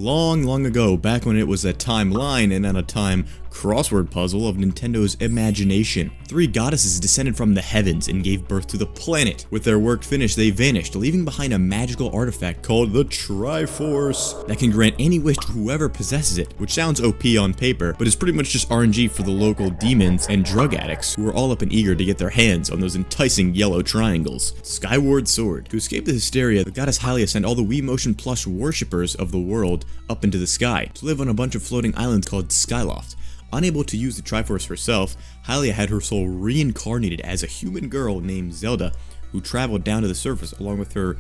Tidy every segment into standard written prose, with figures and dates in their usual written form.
Long, long ago, back when it was a timeline and not a time crossword puzzle of Nintendo's imagination, 3 goddesses descended from the heavens and gave birth to the planet. With their work finished, they vanished, leaving behind a magical artifact called the Triforce that can grant any wish to whoever possesses it, which sounds OP on paper, but is pretty much just RNG for the local demons and drug addicts who are all up and eager to get their hands on those enticing yellow triangles. Skyward Sword. To escape the hysteria, the goddess Hylia sent all the Wii Motion Plus worshippers of the world up into the sky to live on a bunch of floating islands called Skyloft. Unable to use the Triforce herself, Hylia had her soul reincarnated as a human girl named Zelda, who traveled down to the surface along with her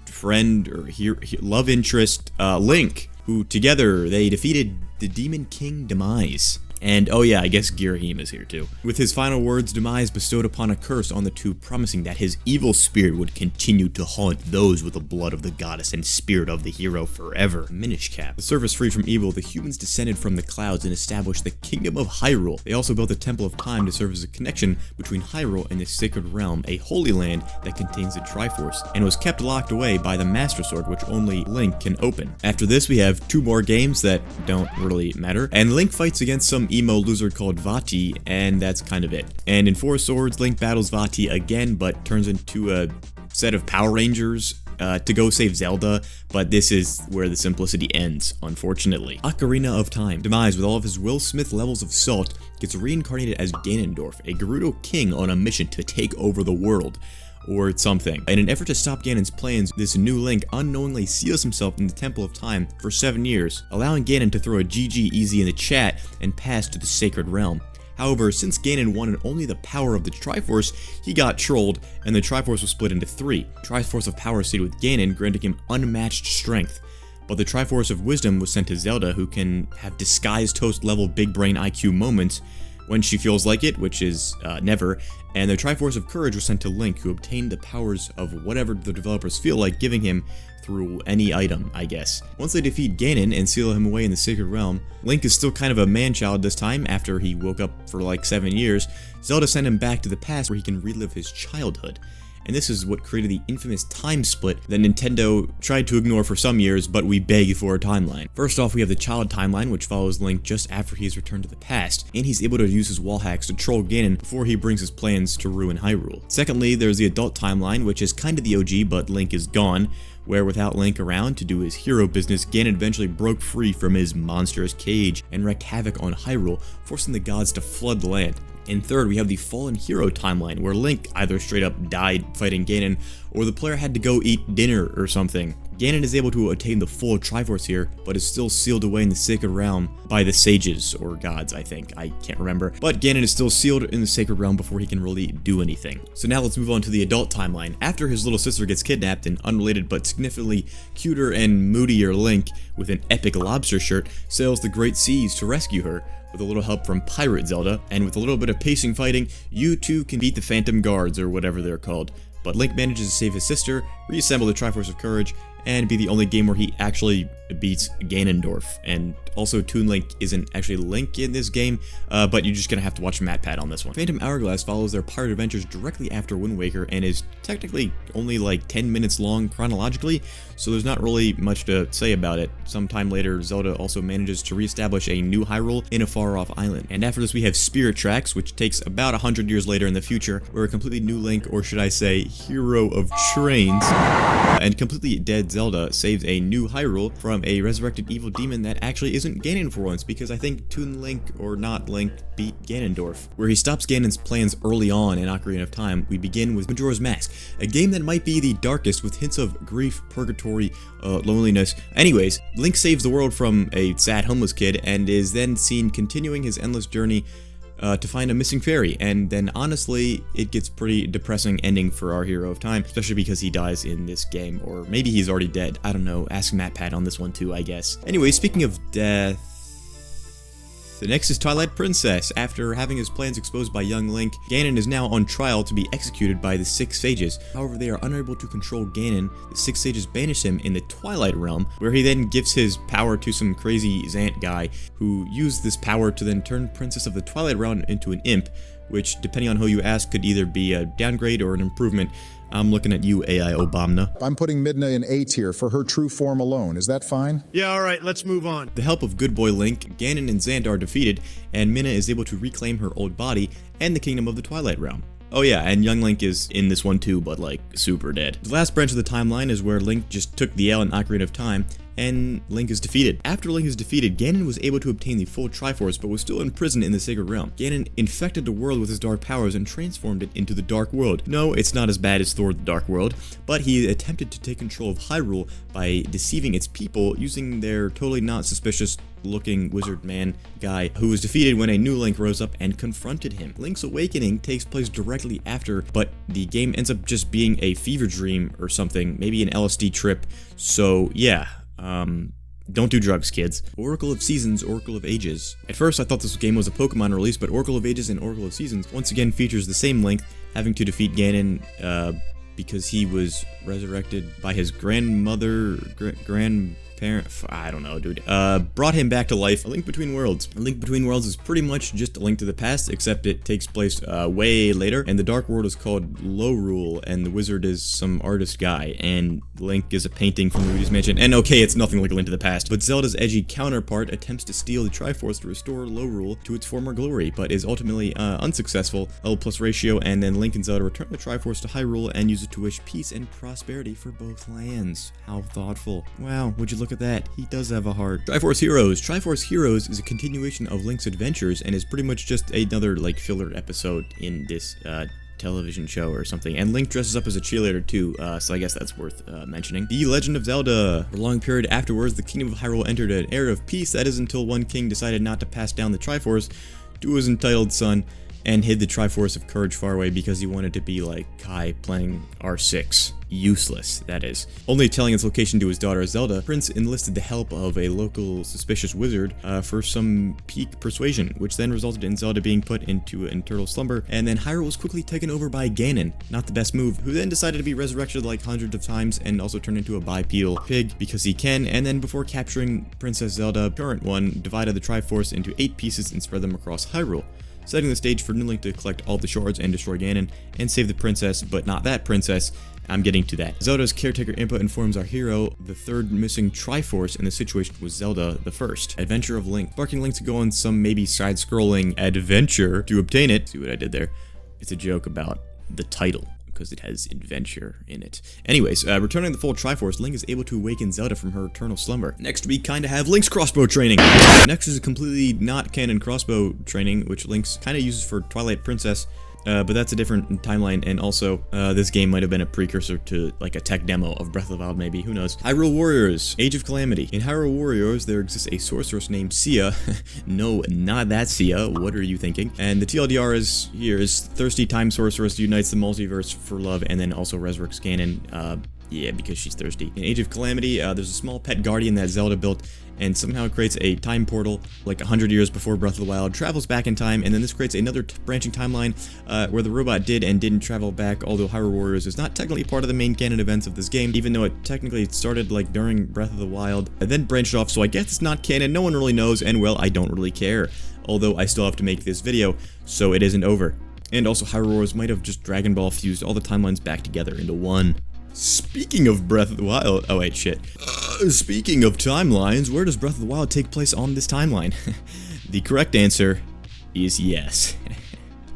friend or love interest, Link, who together they defeated the Demon King Demise. And oh yeah, I guess Girahim is here too. With his final words, Demise bestowed upon a curse on the two, promising that his evil spirit would continue to haunt those with the blood of the goddess and spirit of the hero forever. Minish Cap. The surface freed from evil, the humans descended from the clouds and established the Kingdom of Hyrule. They also built the Temple of Time to serve as a connection between Hyrule and the Sacred Realm, a holy land that contains the Triforce, and was kept locked away by the Master Sword, which only Link can open. After this, we have 2 more games that don't really matter, and Link fights against some emo loser called Vati, and that's kind of it. And in 4 Swords, Link battles Vati again, but turns into a set of Power Rangers to go save Zelda, but this is where the simplicity ends, unfortunately. Ocarina of Time. Demise, with all of his Will Smith levels of salt, gets reincarnated as Ganondorf, a Gerudo king on a mission to take over the world, or something. In an effort to stop Ganon's plans, this new Link unknowingly seals himself in the Temple of Time for 7 years, allowing Ganon to throw a GG easy in the chat and pass to the Sacred Realm. However, since Ganon wanted only the power of the Triforce, he got trolled, and the Triforce was split into 3. Triforce of Power stayed with Ganon, granting him unmatched strength. But the Triforce of Wisdom was sent to Zelda, who can have disguised toast level big brain IQ moments when she feels like it, which is never, and the Triforce of Courage was sent to Link, who obtained the powers of whatever the developers feel like giving him through any item, I guess. Once they defeat Ganon and seal him away in the Sacred Realm, Link is still kind of a man-child this time after he woke up for like 7 years. Zelda sent him back to the past where he can relive his childhood. And this is what created the infamous time split that Nintendo tried to ignore for some years, but we begged for a timeline. First off, we have the child timeline, which follows Link just after he has returned to the past, and he's able to use his wall hacks to troll Ganon before he brings his plans to ruin Hyrule. Secondly, there's the adult timeline, which is kind of the OG, but Link is gone, where without Link around to do his hero business, Ganon eventually broke free from his monstrous cage and wreaked havoc on Hyrule, forcing the gods to flood the land. And third, we have the Fallen Hero timeline, where Link either straight up died fighting Ganon, or the player had to go eat dinner or something. Ganon is able to attain the full Triforce here, but is still sealed away in the Sacred Realm by the sages, or gods, I think. I can't remember. But Ganon is still sealed in the Sacred Realm before he can really do anything. So now let's move on to the adult timeline. After his little sister gets kidnapped, an unrelated but significantly cuter and moodier Link, with an epic lobster shirt, sails the Great Seas to rescue her. With a little help from Pirate Zelda, and with a little bit of pacing fighting, you too can beat the Phantom Guards, or whatever they're called. But Link manages to save his sister, reassemble the Triforce of Courage, and be the only game where he actually beats Ganondorf. And also, Toon Link isn't actually Link in this game, but you're just gonna have to watch MatPat on this one. Phantom Hourglass follows their pirate adventures directly after Wind Waker and is technically only like 10 minutes long chronologically, so there's not really much to say about it. Sometime later, Zelda also manages to reestablish a new Hyrule in a far-off island. And after this, we have Spirit Tracks, which takes about 100 years later in the future, where a completely new Link, or should I say, hero of trains, and completely dead Zelda saves a new Hyrule from a resurrected evil demon that actually isn't Ganon for once, because I think Toon Link, or not Link, beat Ganondorf. Where he stops Ganon's plans early on in Ocarina of Time, we begin with Majora's Mask, a game that might be the darkest with hints of grief, purgatory, loneliness. Anyways, Link saves the world from a sad homeless kid and is then seen continuing his endless journey to find a missing fairy, and then honestly, it gets pretty depressing ending for our hero of time, especially because he dies in this game, or maybe he's already dead, I don't know, ask MatPat on this one too, I guess. Anyway, speaking of death, the next is Twilight Princess. After having his plans exposed by young Link, Ganon is now on trial to be executed by the 6 sages. However, they are unable to control Ganon. The 6 sages banish him in the Twilight Realm, where he then gives his power to some crazy Zant guy, who used this power to then turn Princess of the Twilight Realm into an imp, which, depending on who you ask, could either be a downgrade or an improvement. I'm looking at you, AI Obama. I'm putting Midna in A tier for her true form alone. Is that fine? Yeah, alright, let's move on. With the help of good boy Link, Ganon and Xand are defeated, and Minna is able to reclaim her old body and the kingdom of the Twilight Realm. Oh yeah, and young Link is in this one too, but like, super dead. The last branch of the timeline is where Link just took the L in Ocarina of Time, and Link is defeated. After Link is defeated, Ganon was able to obtain the full Triforce, but was still imprisoned in the Sacred Realm. Ganon infected the world with his dark powers and transformed it into the Dark World. No, it's not as bad as Thor the Dark World, but he attempted to take control of Hyrule by deceiving its people using their totally not suspicious looking wizard man guy, who was defeated when a new Link rose up and confronted him. Link's awakening takes place directly after, but the game ends up just being a fever dream or something, maybe an LSD trip. So yeah, don't do drugs, kids. Oracle of Seasons, Oracle of Ages. At first I thought this game was a Pokemon release, but Oracle of Ages and Oracle of Seasons once again features the same Link having to defeat Ganon because he was resurrected by his grandmother, grandparent, I don't know, dude, brought him back to life. A Link Between Worlds. A Link Between Worlds is pretty much just a Link to the Past, except it takes place way later, and the Dark World is called Hyrule, and the wizard is some artist guy, and Link is a painting from Luigi's Mansion, and okay, it's nothing like a Link to the Past, but Zelda's edgy counterpart attempts to steal the Triforce to restore Hyrule to its former glory, but is ultimately unsuccessful, L+ ratio, and then Link and Zelda return the Triforce to Hyrule and use it to wish peace and prosperity for both lands. How thoughtful. Wow, would you look at that? He does have a heart. Triforce Heroes. Triforce Heroes is a continuation of Link's adventures and is pretty much just another like filler episode in this television show or something, and Link dresses up as a cheerleader too, so I guess that's worth mentioning. The Legend of Zelda. For a long period afterwards, the Kingdom of Hyrule entered an era of peace, that is until one king decided not to pass down the Triforce to his entitled son and hid the Triforce of Courage far away because he wanted to be like Kai playing R6. Useless, that is. Only telling its location to his daughter Zelda, Prince enlisted the help of a local suspicious wizard for some peak persuasion, which then resulted in Zelda being put into an eternal slumber, and then Hyrule was quickly taken over by Ganon, not the best move, who then decided to be resurrected like hundreds of times and also turned into a bipedal pig because he can, and then before capturing Princess Zelda, current one, divided the Triforce into 8 pieces and spread them across Hyrule, setting the stage for New Link to collect all the shards and destroy Ganon and save the princess, but not that princess. I'm getting to that. Zelda's caretaker input informs our hero the third missing Triforce in the situation was Zelda the first. Adventure of Link, sparking Link to go on some maybe side-scrolling adventure to obtain it. See what I did there? It's a joke about the title, because it has adventure in it. Anyways, returning the full Triforce, Link is able to awaken Zelda from her eternal slumber. Next, we kinda have Link's crossbow training. Next is a completely not canon crossbow training, which Link's kinda uses for Twilight Princess, but that's a different timeline, and also, this game might have been a precursor to, like, a tech demo of Breath of the Wild, maybe, who knows. Hyrule Warriors, Age of Calamity. In Hyrule Warriors, there exists a sorceress named Sia. No, not that Sia, what are you thinking? And the TLDR is thirsty time sorceress unites the multiverse for love, and then also resurrects Ganon, yeah, because she's thirsty. In Age of Calamity, there's a small pet guardian that Zelda built, and somehow it creates a time portal, like 100 years before Breath of the Wild, travels back in time, and then this creates another branching timeline where the robot did and didn't travel back, although Hyrule Warriors is not technically part of the main canon events of this game, even though it technically started like during Breath of the Wild, and then branched off, so I guess it's not canon, no one really knows, and well, I don't really care. Although I still have to make this video, so it isn't over. And also Hyrule Warriors might have just Dragon Ball fused all the timelines back together into one. Speaking of Breath of the Wild, oh wait, shit. Speaking of timelines, where does Breath of the Wild take place on this timeline? The correct answer is yes.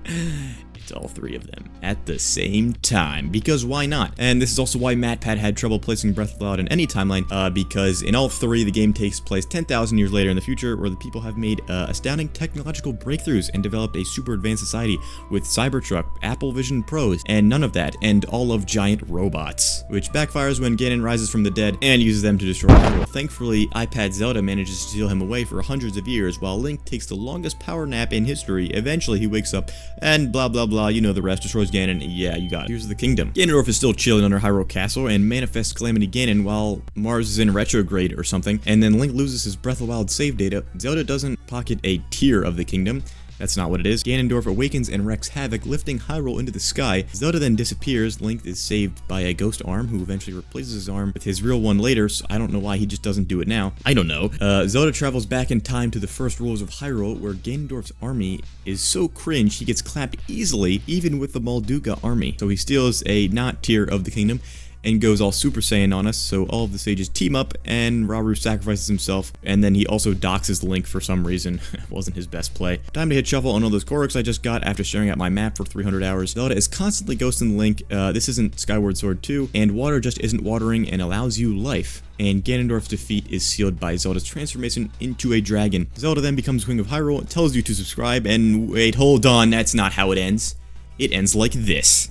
It's all 3 of them at the same time, because why not? And this is also why MatPat had trouble placing Breath of the Wild in any timeline, because in all 3, the game takes place 10,000 years later in the future, where the people have made astounding technological breakthroughs and developed a super advanced society with Cybertruck, Apple Vision Pros, and none of that, and all of giant robots, which backfires when Ganon rises from the dead and uses them to destroy Hyrule. Thankfully, iPad Zelda manages to steal him away for hundreds of years, while Link takes the longest power nap in history. Eventually, he wakes up and blah blah blah, you know the rest, destroys Ganon, yeah, you got it. Here's the kingdom. Ganondorf is still chilling under Hyrule Castle and manifests Calamity Ganon while Mars is in retrograde or something, and then Link loses his Breath of the Wild save data. Zelda doesn't pocket a tier of the kingdom, That's not what it is. Ganondorf awakens and wreaks havoc, lifting Hyrule into the sky. Zelda then disappears. Link is saved by a ghost arm, who eventually replaces his arm with his real one later, so I don't know why he just doesn't do it now. I don't know. Zelda travels back in time to the first rulers of Hyrule, where Ganondorf's army is so cringe he gets clapped easily, even with the Molduga army. So he steals a not tier of the kingdom and goes all Super Saiyan on us, so all of the sages team up, and Rauru sacrifices himself, and then he also doxes Link for some reason. It wasn't his best play. Time to hit shuffle on all those Koroks I just got after sharing out my map for 300 hours. Zelda is constantly ghosting Link. This isn't Skyward Sword 2, and water just isn't watering and allows you life. And Ganondorf's defeat is sealed by Zelda's transformation into a dragon. Zelda then becomes Queen of Hyrule, tells you to subscribe, and wait, hold on, that's not how it ends. It ends like this.